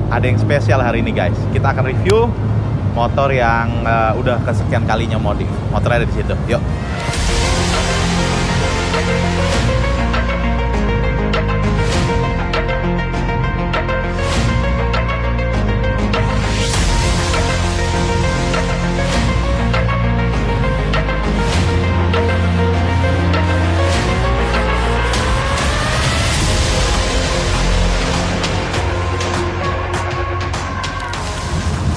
ada yang spesial hari ini guys. Kita akan review motor yang udah kesekian kalinya modif. Motornya ada di situ. Yuk.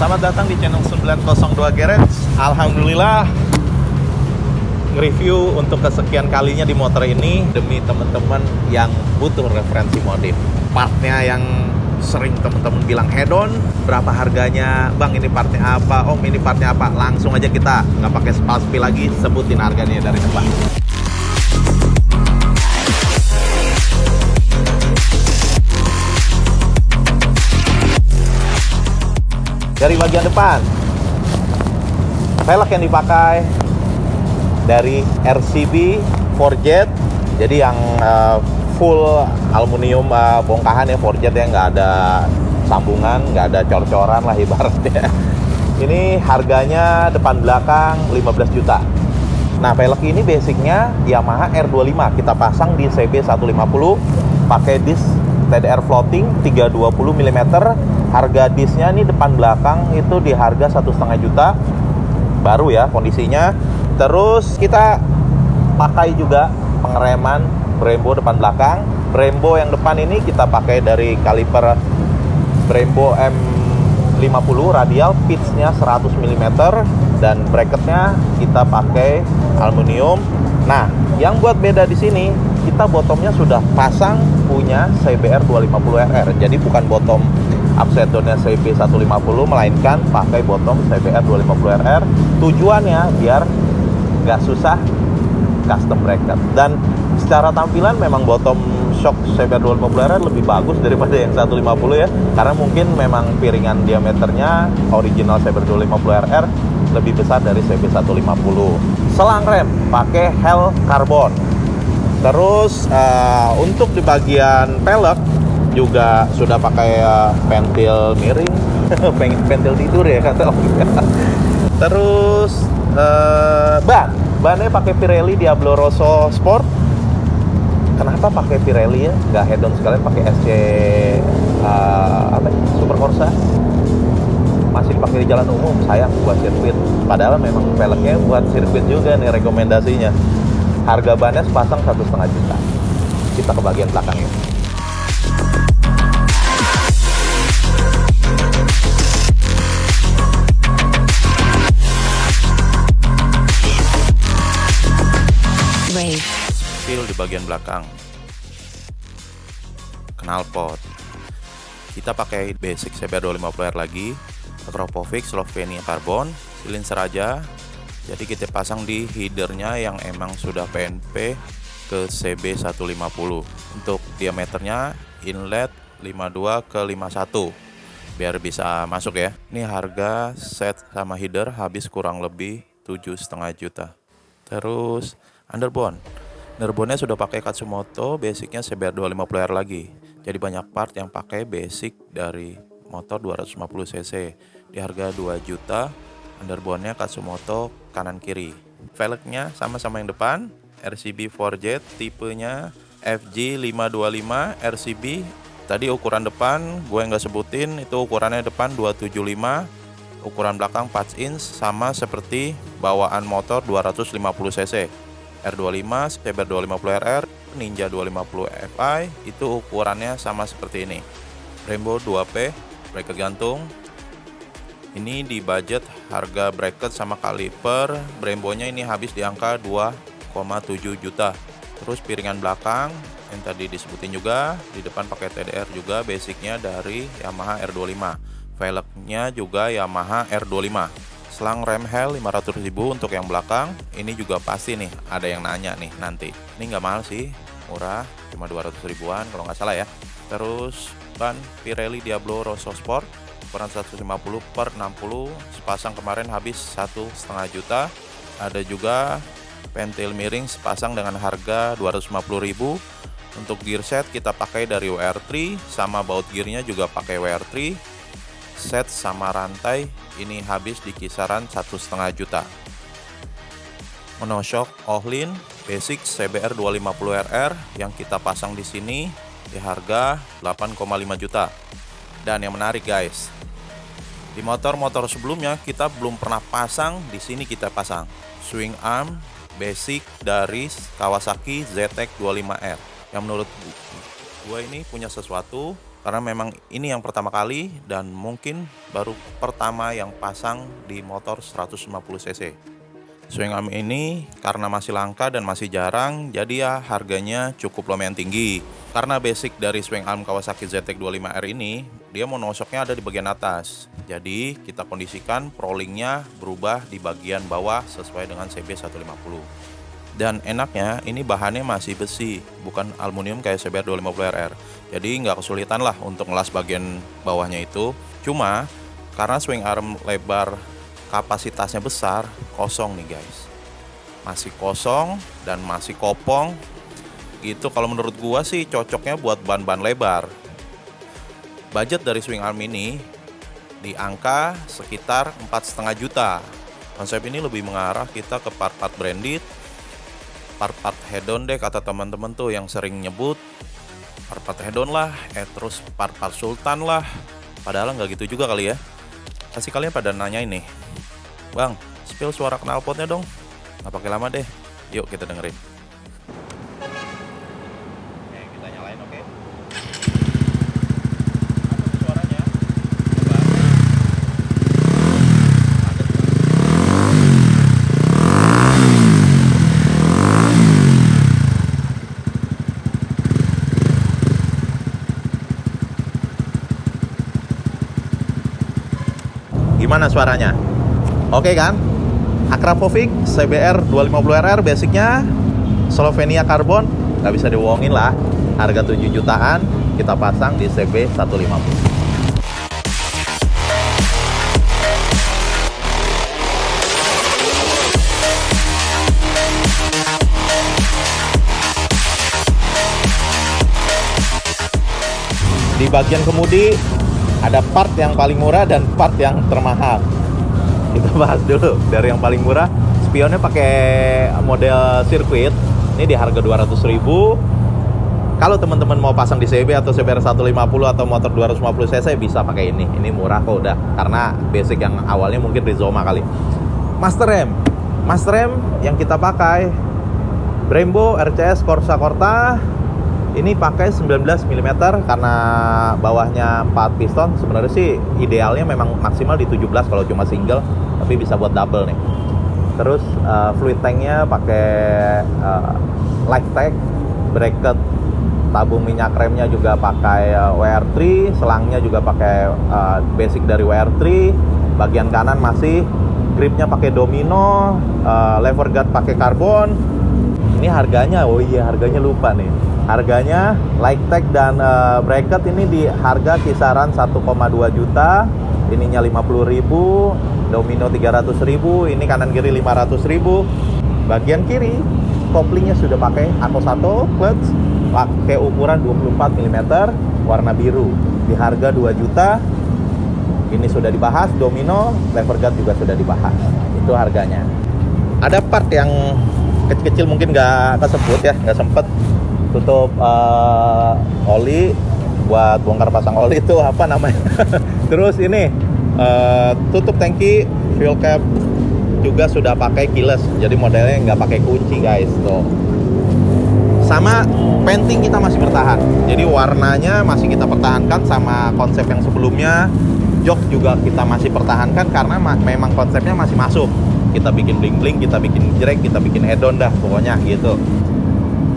Selamat datang di channel 902 Garage. Alhamdulillah nge-review untuk kesekian kalinya di motor ini demi teman-teman yang butuh referensi modif. Partnya yang sering teman-teman bilang head on, berapa harganya? Bang, ini partnya apa? Om, ini partnya apa? Langsung aja kita nggak pakai spasi lagi, sebutin harganya dari depan. Dari bagian depan, velg yang dipakai dari RCB Forjet, jadi yang full aluminium bongkahan ya, Forjet ya, nggak ada sambungan, nggak ada cor-coran lah ibaratnya. Ini harganya depan belakang 15 juta. Nah, velg ini basicnya Yamaha R25, kita pasang di CB 150, pakai disc TDR floating 320 mm. Harga disnya nih depan belakang itu di harga 1,5 juta, baru ya kondisinya. Terus kita pakai juga pengereman Brembo depan belakang. Brembo yang depan ini kita pakai dari kaliper Brembo M50 radial, pitchnya 100 mm, dan bracketnya kita pakai aluminium. Nah, yang buat beda di sini, kita bottomnya sudah pasang punya CBR 250RR. Jadi bukan bottom upside down-nya CB 150, melainkan pakai bottom CBR 250RR. Tujuannya biar nggak susah custom bracket. Dan secara tampilan memang bottom shock CBR 250RR lebih bagus daripada yang 150 ya. Karena mungkin memang piringan diameternya original CBR 250RR lebih besar dari CB 150. Selang rem pakai Hell Carbon. Terus untuk di bagian pelek juga sudah pakai pentil miring. Pentil tidur ya kata Om. Terus bannya pakai Pirelli Diablo Rosso Sport. Kenapa pakai Pirelli ya? Nggak head on sekalian pakai SC Super Corsa. Masih dipakai di jalan umum, sayang buat sirkuit. Padahal memang velgnya buat sirkuit juga nih rekomendasinya. Harga bannya sepasang 1,5 juta. Kita ke bagian belakangnya. Feel di bagian belakang, knalpot kita pakai basic CBR 250R lagi, Akrapovic Slovenia Carbon, silinser aja. Jadi kita pasang di headernya yang emang sudah PNP ke CB 150. Untuk diameternya inlet 52 ke 51 biar bisa masuk ya. Ini harga set sama header habis kurang lebih 7,5 juta. Terus underbone-nya sudah pakai Katsumoto, basicnya CBR 250R lagi. Jadi banyak part yang pakai basic dari motor 250 cc. Di harga 2 juta, underbone-nya Katsumoto kanan kiri. Velgnya sama-sama yang depan, RCB Forjet, tipenya FG525 RCB. Tadi ukuran depan gue nggak sebutin, itu ukurannya depan 275, ukuran belakang 4 inch, sama seperti bawaan motor 250 cc. R25, CBR 250RR, Ninja 250 Fi, itu ukurannya sama seperti ini. Brembo 2P, bracket gantung. Ini di budget harga bracket sama kaliper Brembonya ini habis di angka 2,7 juta. Terus piringan belakang yang tadi disebutin juga, di depan pakai TDR juga, basicnya dari Yamaha R25. Velgnya juga Yamaha R25. Selang rem Hell 500.000 untuk yang belakang. Ini juga pasti nih ada yang nanya nih nanti. Ini nggak mahal sih, murah, cuma 200 ribuan kalau nggak salah ya. Terus ban Pirelli Diablo Rosso Sport ukuran 150 per 60, sepasang kemarin habis 1,5 juta. Ada juga pentil miring sepasang dengan harga 250.000. Untuk gear set kita pakai dari WR3, sama baut gearnya juga pakai WR3. set sama rantai ini habis di kisaran 1,5 juta. Monoshock Ohlin Basic CBR 250RR yang kita pasang di sini di harga 8,5 juta. Dan yang menarik guys, di motor-motor sebelumnya kita belum pernah pasang, di sini kita pasang swing arm basic dari Kawasaki ZX 25R yang menurut gue ini punya sesuatu, karena memang ini yang pertama kali dan mungkin baru pertama yang pasang di motor 150cc. Swing arm ini karena masih langka dan masih jarang, jadi ya harganya cukup lumayan tinggi. Karena basic dari swing arm Kawasaki ZX 25R ini, dia monoshocknya ada di bagian atas. Jadi kita kondisikan prolingnya berubah di bagian bawah sesuai dengan CB 150. Dan enaknya ini bahannya masih besi, bukan aluminium kayak CBR 250RR. Jadi nggak kesulitan lah untuk ngelas bagian bawahnya itu. Cuma karena swing arm lebar kapasitasnya besar, kosong nih guys. Masih kosong dan masih kopong. Gitu kalau menurut gua sih cocoknya buat ban-ban lebar. Budget dari swing arm ini di angka sekitar 4,5 juta. Konsep ini lebih mengarah kita ke part-part branded, part-part head-on deh kata teman-teman tuh yang sering nyebut part-part head-on lah, terus part-part sultan lah. Padahal nggak gitu juga kali ya. Pasti kalian pada nanya ini, Bang, spill suara knalpotnya dong. Nggak pakai lama deh. Yuk kita dengerin. Oke, kita nyalain, oke. Apa suaranya? Gimana suaranya? Oke kan? Akrapovic CBR 250RR basicnya Slovenia karbon, nggak bisa dibohongin lah. Harga 7 jutaan kita pasang di CB 150. Di bagian kemudi ada part yang paling murah dan part yang termahal. Kita bahas dulu dari yang paling murah. Spionnya pakai model sirkuit. Ini di harga 200.000. Kalau teman-teman mau pasang di CB atau CBR 150 atau motor 250cc bisa pakai ini. Ini murah kok udah, karena basic yang awalnya mungkin Rizoma kali. Master rem yang kita pakai Brembo RCS Corsa Corta. Ini pakai 19 mm karena bawahnya 4 piston. Sebenarnya sih idealnya memang maksimal di 17 kalau cuma single, tapi bisa buat double nih. Terus fluid tanknya pakai Lightech, bracket tabung minyak remnya juga pakai WR3, selangnya juga pakai basic dari WR3. Bagian kanan masih gripnya pakai Domino, lever guard pakai karbon. Ini harganya, oh iya harganya lupa nih. Harganya Lightech dan bracket ini di harga kisaran 1,2 juta. Ininya 50.000, Domino 300.000, ini kanan kiri 500.000. Bagian kiri koplingnya sudah pakai Ako1 clutch, pakai ukuran 24 mm, warna biru. Di harga 2 juta. Ini sudah dibahas, Domino, lever guard juga sudah dibahas. Itu harganya. Ada part yang kecil-kecil mungkin nggak kesebut ya, nggak sempet. Tutup oli buat bongkar pasang oli itu apa namanya. Terus ini tutup tangki fuel cap juga sudah pakai keyless, jadi modelnya nggak pakai kunci guys tuh. Sama painting kita masih bertahan, jadi warnanya masih kita pertahankan sama konsep yang sebelumnya. Jok juga kita masih pertahankan karena memang konsepnya masih masuk. Kita bikin bling-bling, kita bikin jrek, kita bikin head-on dah pokoknya gitu.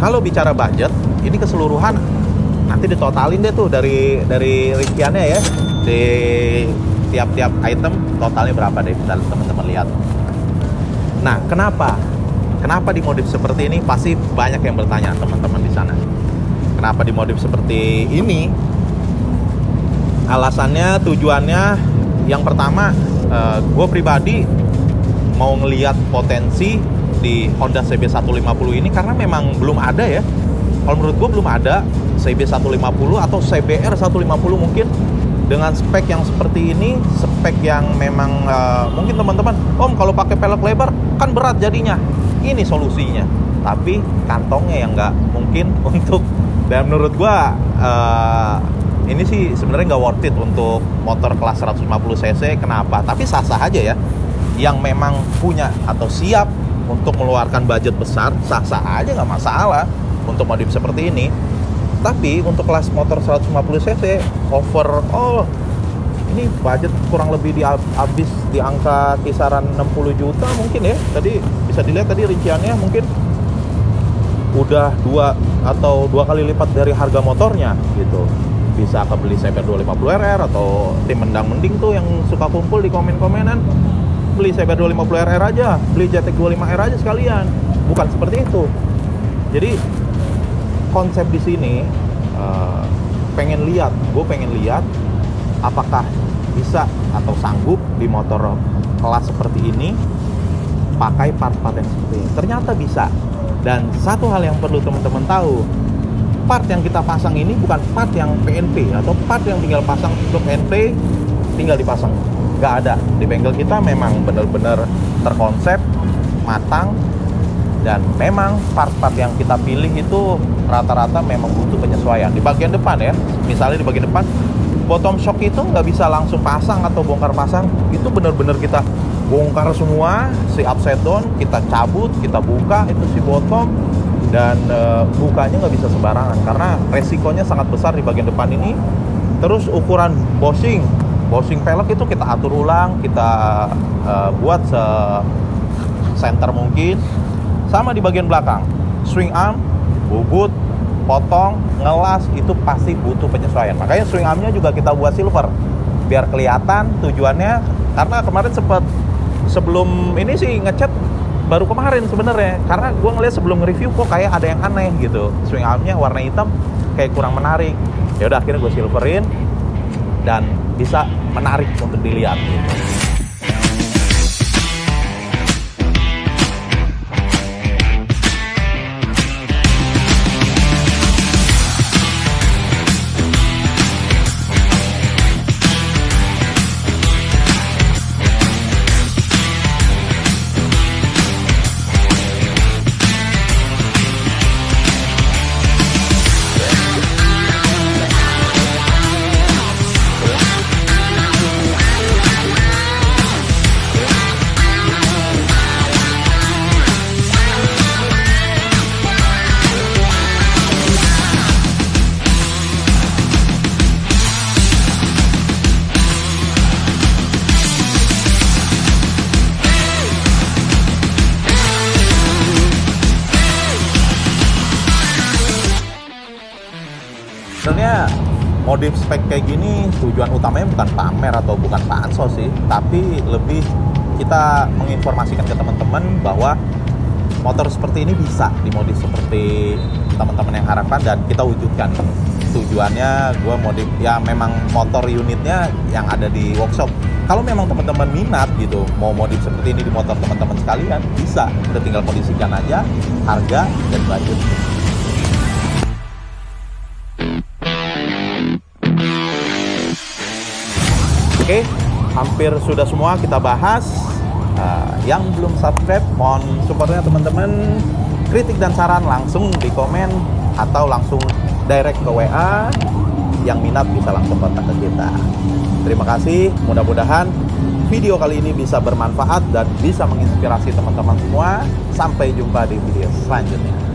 Kalau bicara budget, ini keseluruhan nanti ditotalin deh tuh dari rinciannya ya. Di tiap-tiap item totalnya berapa deh, bisa teman-teman lihat. Nah, kenapa dimodif seperti ini? Pasti banyak yang bertanya teman-teman di sana. Kenapa dimodif seperti ini? Alasannya, tujuannya yang pertama, gue pribadi mau ngelihat potensi di Honda CB150 ini karena memang belum ada ya. Kalau menurut gue belum ada CB150 atau CBR 150 mungkin dengan spek yang seperti ini, spek yang memang mungkin teman-teman, Om kalau pakai pelek lebar kan berat jadinya. Ini solusinya. Tapi kantongnya yang nggak mungkin untuk, dan menurut gua ini sih sebenarnya nggak worth it untuk motor kelas 150 cc. Kenapa? Tapi sah-sah aja ya. Yang memang punya atau siap untuk mengeluarkan budget besar, sah-sah aja, nggak masalah untuk modif seperti ini. Tapi untuk kelas motor 150 cc overall ini budget kurang lebih habis di angka kisaran 60 juta mungkin ya. Tadi bisa dilihat tadi rinciannya mungkin udah 2 kali lipat dari harga motornya gitu. Bisa kebeli CBR 250RR, atau tim Mendang Mending tuh yang suka kumpul di komen-komenan, beli CBR 250RR aja, beli JTEK 25R aja sekalian. Bukan seperti itu. Jadi konsep di sini gue pengen lihat apakah bisa atau sanggup di motor kelas seperti ini pakai part-part yang seperti ini. Ternyata bisa. Dan satu hal yang perlu teman-teman tahu, part yang kita pasang ini bukan part yang PNP atau part yang tinggal pasang untuk NP tinggal dipasang. Nggak ada. Di bengkel kita memang benar-benar terkonsep, matang, dan memang part-part yang kita pilih itu rata-rata memang butuh penyesuaian. Di bagian depan ya, misalnya di bagian depan, bottom shock itu nggak bisa langsung pasang atau bongkar pasang. Itu benar-benar kita bongkar semua, si upside down, kita cabut, kita buka, itu si bottom. Dan bukanya nggak bisa sembarangan karena resikonya sangat besar di bagian depan ini. Terus ukuran bushing pelek itu kita atur ulang, kita buat se-center mungkin. Sama di bagian belakang, swing arm, bubut, potong, ngelas, itu pasti butuh penyesuaian. Makanya swing armnya juga kita buat silver biar kelihatan tujuannya. Karena kemarin sebelum ini sih ngecat baru kemarin sebenarnya, karena gue ngeliat sebelum nge-review kok kayak ada yang aneh gitu, swing armnya warna hitam kayak kurang menarik. Ya udah akhirnya gue silverin dan bisa menarik untuk dilihat gitu. Sebenarnya modif spek kayak gini tujuan utamanya bukan pamer atau bukan pansos sih, tapi lebih kita menginformasikan ke teman-teman bahwa motor seperti ini bisa dimodif seperti teman-teman yang harapkan dan kita wujudkan. Tujuannya gue modif ya memang motor unitnya yang ada di workshop. Kalau memang teman-teman minat gitu mau modif seperti ini di motor teman-teman sekalian, bisa. Udah tinggal kondisikan aja harga dan budget. Oke, hampir sudah semua kita bahas. Yang belum subscribe, mohon supportnya teman-teman. Kritik dan saran langsung di komen atau langsung direct ke WA. Yang minat bisa langsung kontak ke kita. Terima kasih, mudah-mudahan video kali ini bisa bermanfaat dan bisa menginspirasi teman-teman semua. Sampai jumpa di video selanjutnya.